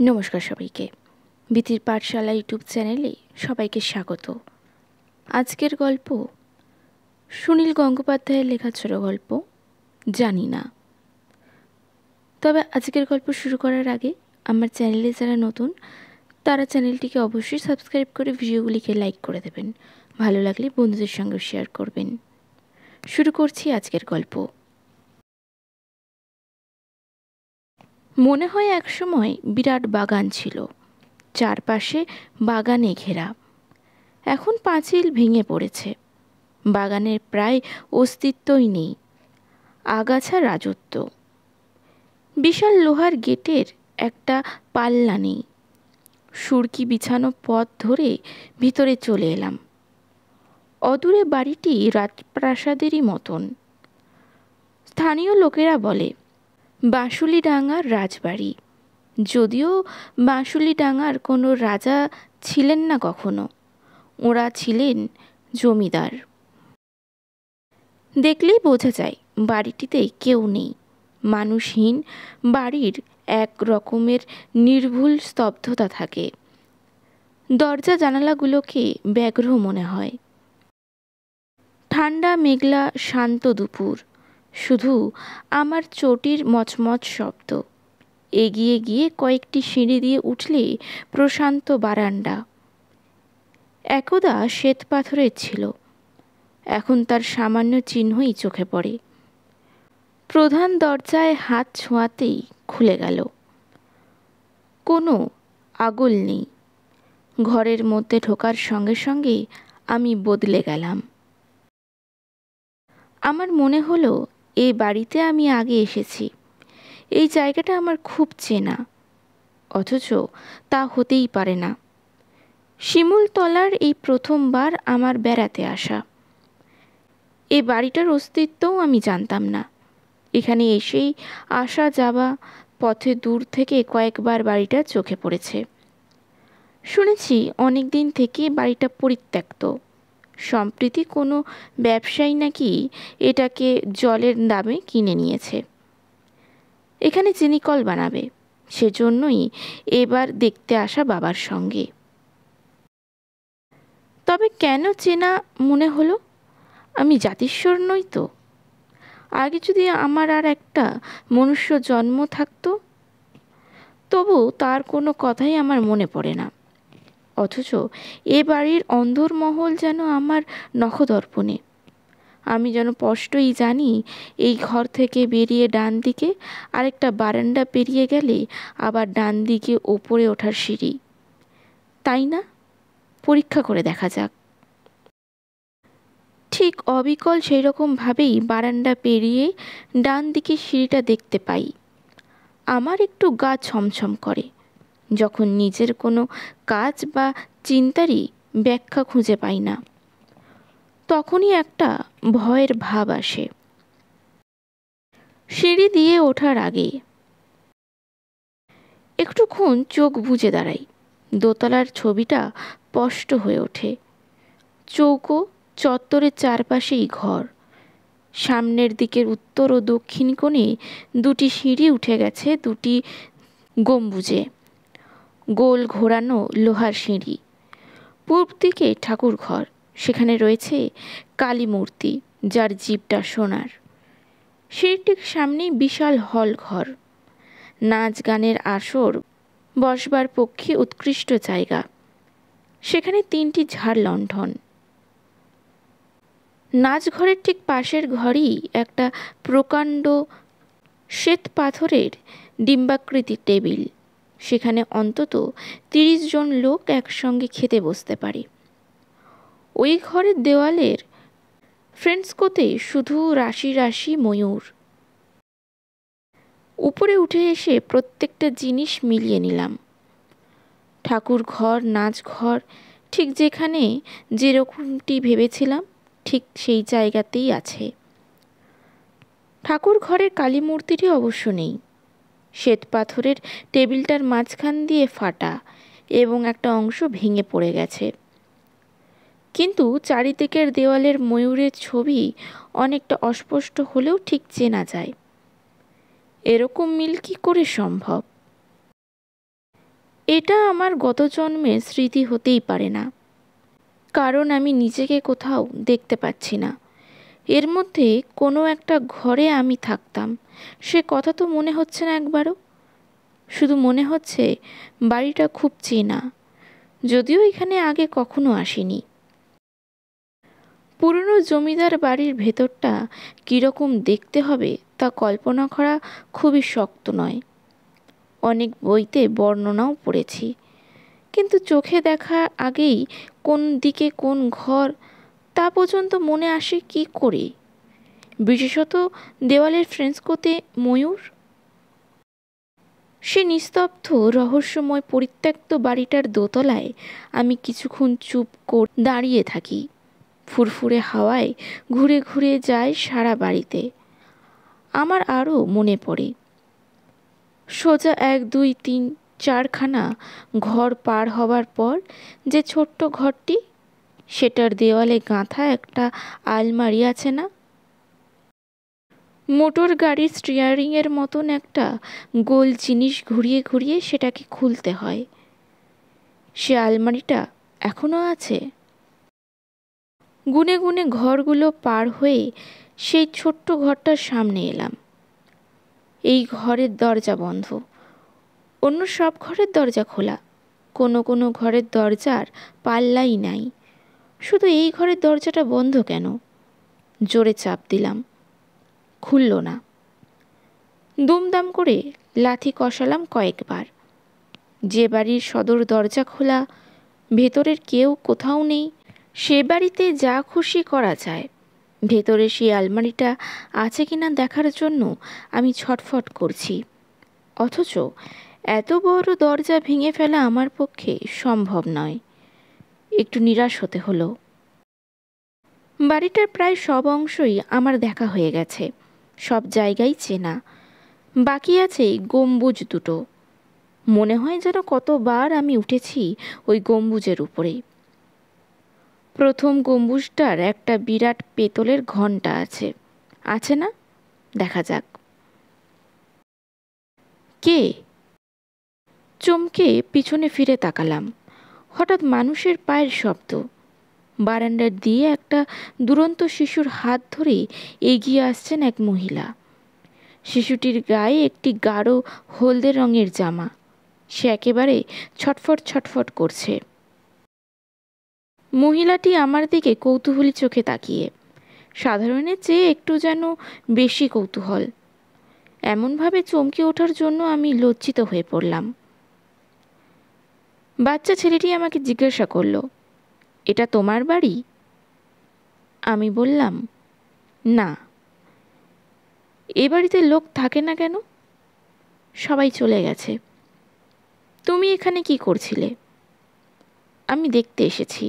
নমস্কার সবাইকে। বিতির পাঠশালা ইউটিউব চ্যানেলে সবাইকে স্বাগত। আজকের গল্প সুনীল গঙ্গোপাধ্যায়ের লেখা ছোট গল্প জানি না। তবে আজকের গল্প শুরু করার আগে আমার চ্যানেলে যারা নতুন তারা চ্যানেলটিকে অবশ্যই সাবস্ক্রাইব করে ভিডিওগুলিকে লাইক করে দেবেন। ভালো লাগলে বন্ধুদের সঙ্গে শেয়ার করবেন। শুরু করছি আজকের গল্প। মনে হয় একসময় বিরাট বাগান ছিল, চারপাশে বাগানে ঘেরা। এখন পাঁচিল ভেঙে পড়েছে, বাগানের প্রায় অস্তিত্বই নেই, আগাছা রাজত্ব। বিশাল লোহার গেটের একটা পাল্লা নেই। সুরকি বিছানো পথ ধরে ভিতরে চলে এলাম। অদূরে বাড়িটি রাজপ্রাসাদেরই মতন। স্থানীয় লোকেরা বলে বাঁশুলিডাঙ্গার রাজবাড়ি, যদিও বাঁশুলিডাঙ্গার কোনো রাজা ছিলেন না কখনো, ওরা ছিলেন জমিদার। দেখলেই বোঝা যায় বাড়িটিতে কেউ নেই, মানুষহীন বাড়ির এক রকমের নির্ভুল স্তব্ধতা থাকে। দরজা জানালাগুলোকে ব্যগ্র মনে হয়। ঠান্ডা মেঘলা শান্ত দুপুর, শুধু আমার চটির মচমচ শব্দ। এগিয়ে গিয়ে কয়েকটি সিঁড়ি দিয়ে উঠলে প্রশান্ত বারান্দা। একদা শ্বেত পাথরের ছিল, এখন তার সামান্য চিহ্নই চোখে পড়ে। প্রধান দরজায় হাত ছোঁয়াতেই খুলে গেল। কোনো আগল নেই। ঘরের মধ্যে ঢোকার সঙ্গে সঙ্গে আমি বদলে গেলাম। আমার মনে হলো এই বাড়িতে আমি আগে এসেছি, এই জায়গাটা আমার খুব চেনা, অথচ তা হতেই পারে না। শিমুলতলার এই প্রথমবার আমার বেড়াতে আসা। এ বাড়িটার অস্তিত্বও আমি জানতাম না। এখানে এসেই আসা যাওয়া পথে দূর থেকে কয়েকবার বাড়িটা চোখে পড়েছে। শুনেছি অনেক দিন থেকে বাড়িটা পরিত্যক্ত। সম্প্রতি কোনো ব্যবসায়ী নাকি এটাকে জলের দামে কিনে নিয়েছে। এখানে চিনিকল বানাবে, সেজন্যই এবার দেখতে আসা বাবার সঙ্গে। তবে কেন চেনা মনে হলো? আমি জাতিস্বর নই তো। আগে যদি আমার আর একটা মনুষ্য জন্ম থাকতো, তবু তার কোনো কথাই আমার মনে পড়ে না। অথচ এ বাড়ির অন্দরমহল যেন আমার নখদর্পণে। আমি যেন স্পষ্টই জানি এই ঘর থেকে বেরিয়ে ডান দিকে আরেকটা বারান্দা পেরিয়ে গেলে আবার ডান দিকে ওপরে ওঠার সিঁড়ি। তাই না? পরীক্ষা করে দেখা যাক। ঠিক অবিকল সেই রকমভাবেই বারান্দা পেরিয়ে ডান দিকে সিঁড়িটা দেখতে পাই। আমার একটু গা ছমছম করে যখন নিজের কোনো কাজ বা চিন্তারই ব্যাখ্যা খুঁজে পাই না। তখনই একটা ভয়ের ভাব আসে। সিঁড়ি দিয়ে ওঠার আগে একটুক্ষণ চোখ বুজে দাঁড়াই। দোতলার ছবিটা স্পষ্ট হয়ে ওঠে। চৌকো চত্বরের চারপাশেই ঘর। সামনের দিকের উত্তর ও দক্ষিণ কোণে দুটি সিঁড়ি উঠে গেছে দুটি গম্বুজে, গোল ঘোরানো লোহার সিঁড়ি। পূর্ব দিকে ঠাকুর ঘর, সেখানে রয়েছে কালী মূর্তি যার জিভটা সোনার। সিঁড়িটির সামনেই বিশাল হল ঘর, নাচ গানের আসর বসবার পক্ষে উৎকৃষ্ট জায়গা। সেখানে 3টি ঝাড় লণ্ঠন। নাচঘরের ঠিক পাশের ঘরেই একটা প্রকাণ্ড শ্বেত পাথরের ডিম্বাকৃতির টেবিল। সেখানে অন্তত 30 জন লোক একসঙ্গে খেতে বসতে পারে। ওই ঘরের দেওয়ালের ফ্রেস্কোতে শুধু রাশি রাশি ময়ূর। উপরে উঠে এসে প্রত্যেকটা জিনিস মিলিয়ে নিলাম। ঠাকুর ঘর, নাচ ঘর ঠিক যেখানে যেরকমটি ভেবেছিলাম ঠিক সেই জায়গাতেই আছে। ঠাকুর ঘরের কালী মূর্তিটি অবশ্য নেই। শ্বেত পাথরের টেবিলটার মাঝখান দিয়ে ফাটা এবং একটা অংশ ভেঙে পড়ে গেছে। কিন্তু চারিদিকের দেওয়ালের ময়ূরের ছবি অনেকটা অস্পষ্ট হলেও ঠিক চেনা যায়। এরকম মিল কি করে সম্ভব? এটা আমার গত জন্মের স্মৃতি হতেই পারে না, কারণ আমি নিজেকে কোথাও দেখতে পাচ্ছি না। এর মধ্যে কোনো একটা ঘরে আমি থাকতাম, সে কথা তো মনে হচ্ছে না একবারও। শুধু মনে হচ্ছে বাড়িটা খুব চেনা, যদিও এখানে আগে কখনো আসিনি। পুরনো জমিদার বাড়ির ভেতরটা কীরকম দেখতে হবে তা কল্পনা করা খুবই শক্ত নয়। অনেক বইতে বর্ণনাও পড়েছি, কিন্তু চোখে দেখার আগেই কোন দিকে কোন ঘর তা পর্যন্ত মনে আসে কি করে? বিশেষত দেওয়ালের ফ্রেস্কোতে ময়ূর। সে নিস্তব্ধ রহস্যময় পরিত্যক্ত বাড়িটার দোতলায় আমি কিছুক্ষণ চুপ করে দাঁড়িয়ে থাকি। ফুরফুরে হাওয়ায় ঘুরে ঘুরে যায় সারা বাড়িতে। আমার আরও মনে পড়ে, সোজা 1 2 3 4খানা ঘর পার হবার পর যে ছোট্ট ঘরটি, সেটার দেওয়ালে গাঁথা একটা আলমারি আছে না? মোটর গাড়ির স্টিয়ারিংয়ের মতন একটা গোল জিনিস ঘুরিয়ে ঘুরিয়ে সেটাকে খুলতে হয়। সে আলমারিটা এখনও আছে। গুনে গুনে ঘরগুলো পার হয়ে সেই ছোট্ট ঘরটার সামনে এলাম। এই ঘরের দরজা বন্ধ, অন্য সব ঘরের দরজা খোলা। কোনো কোনো ঘরের দরজার পাল্লাই নাই, শুধু এই ঘরের দরজাটা বন্ধ কেন? জোরে চাপ দিলাম, খুলল না। দুমদাম করে লাথি কষালাম কয়েকবার। যে বাড়ির সদর দরজা খোলা, ভেতরের কেউ কোথাও নেই, সে বাড়িতে যা খুশি করা যায়। ভেতরে সেই আলমারিটা আছে কিনা দেখার জন্য আমি ছটফট করছি, অথচ এত বড় দরজা ভেঙে ফেলা আমার পক্ষে সম্ভব নয়। একটু নিরাশ হতে হলো। বাড়িটার প্রায় সব অংশই আমার দেখা হয়ে গেছে, সব জায়গায় চেনা। বাকি আছে গম্বুজ দুটো। মনে হয় যেন কতবার আমি উঠেছি ওই গম্বুজের উপরে। প্রথম গম্বুজটার একটা বিরাট পেতলের ঘণ্টা আছে, আছে না? দেখা যাক। কে? চমকে পিছনে ফিরে তাকালাম। হঠাৎ মানুষের পায়ের শব্দ। বারান্দার দিয়ে একটা দুরন্ত শিশুর হাত ধরে এগিয়ে আসছেন এক মহিলা। শিশুটির গায়ে একটি গাঢ় হলদে রঙের জামা। সে একেবারে ছটফট ছটফট করছে। মহিলাটি আমার দিকে কৌতূহলী চোখে তাকিয়ে, সাধারণের চেয়ে একটু যেন বেশি কৌতূহল। এমনভাবে চমকে ওঠার জন্য আমি লজ্জিত হয়ে পড়লাম। বাচ্চা ছেলেটি আমাকে জিজ্ঞাসা করল, এটা তোমার বাড়ি? আমি বললাম, না। এ বাড়িতে লোক থাকে না কেন? সবাই চলে গেছে। তুমি এখানে কি করছিলে? আমি দেখতে এসেছি।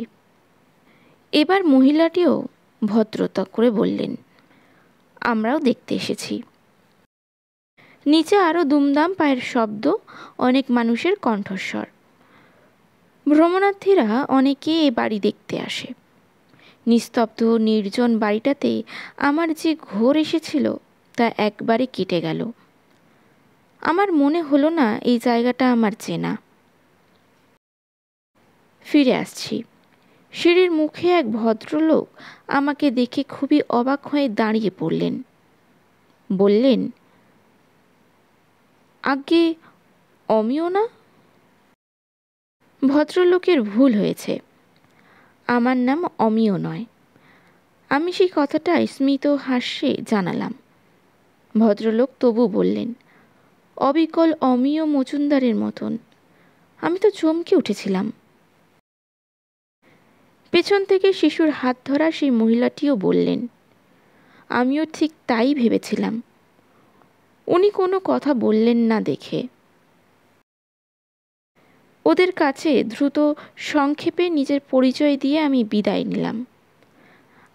এবার মহিলাটিও ভদ্রতা করে বললেন, আমরাও দেখতে এসেছি। নিচে আরও দুমদাম পায়ের শব্দ, অনেক মানুষের কণ্ঠস্বর। ভ্রমণার্থীরা অনেকে এ বাড়ি দেখতে আসে। নিস্তব্ধ নির্জন বাড়িটাতে আমার যে ঘোর এসেছিল তা একবারে কেটে গেল। আমার মনে হলো না এই জায়গাটা আমার চেনা। ফিরে আসছি। সিঁড়ির মুখে এক ভদ্রলোক আমাকে দেখে খুবই অবাক হয়ে দাঁড়িয়ে পড়লেন। বললেন, আগে অমিয় না? ভদ্রলোকের ভুল হয়েছে, আমার নাম অমিয় নয়। আমি সেই কথাটা স্মিত হাস্যে জানালাম। ভদ্রলোক তবু বললেন, অবিকল অমিয় মজুমদারের মতন। আমি তো চমকে উঠেছিলাম। পেছন থেকে শিশুর হাত ধরা সেই মহিলাটিও বললেন, আমিও ঠিক তাই ভেবেছিলাম। উনি কোনো কথা বললেন না দেখে। ওদের কাছে দ্রুত সংক্ষেপে নিজের পরিচয় দিয়ে আমি বিদায় নিলাম।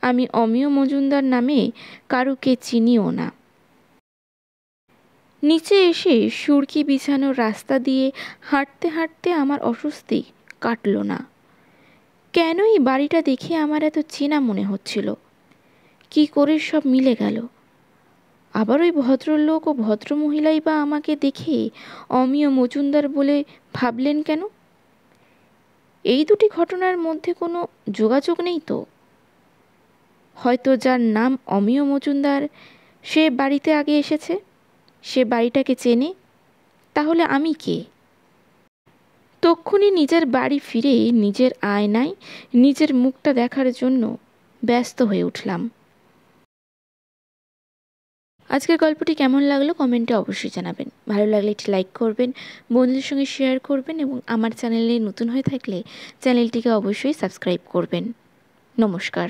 আমি অমিয় মজুমদার নামে কারুকে চিনিও না। নিচে এসে সুরকি বিছানোর রাস্তা দিয়ে হাঁটতে হাঁটতে আমার অস্বস্তি কাটল না। কেন এই বাড়িটা দেখে আমার এত চেনা মনে হচ্ছিল? কি করে সব মিলে গেল? আবার ওই ভদ্রলোক ও ভদ্রমহিলাই বা আমাকে দেখে অমিয় মজুমদার বলে ভাবলেন কেন? এই দুটি ঘটনার মধ্যে কোনো যোগাযোগ নেই তো? হয়তো যার নাম অমিয় মজুমদার সে বাড়িতে আগে এসেছে, সে বাড়িটাকে চেনে। তাহলে আমি কে? তক্ষুনি নিজের বাড়ি ফিরে নিজের আয়নায় নিজের মুখটা দেখার জন্য ব্যস্ত হয়ে উঠলাম। আজকের গল্পটি কেমন লাগলো কমেন্টে অবশ্যই জানাবেন। ভালো লাগলে একটি লাইক করবেন, বন্ধুদের সঙ্গে শেয়ার করবেন এবং আমার চ্যানেলে নতুন হয়ে থাকলে চ্যানেলটিকে অবশ্যই সাবস্ক্রাইব করবেন। নমস্কার।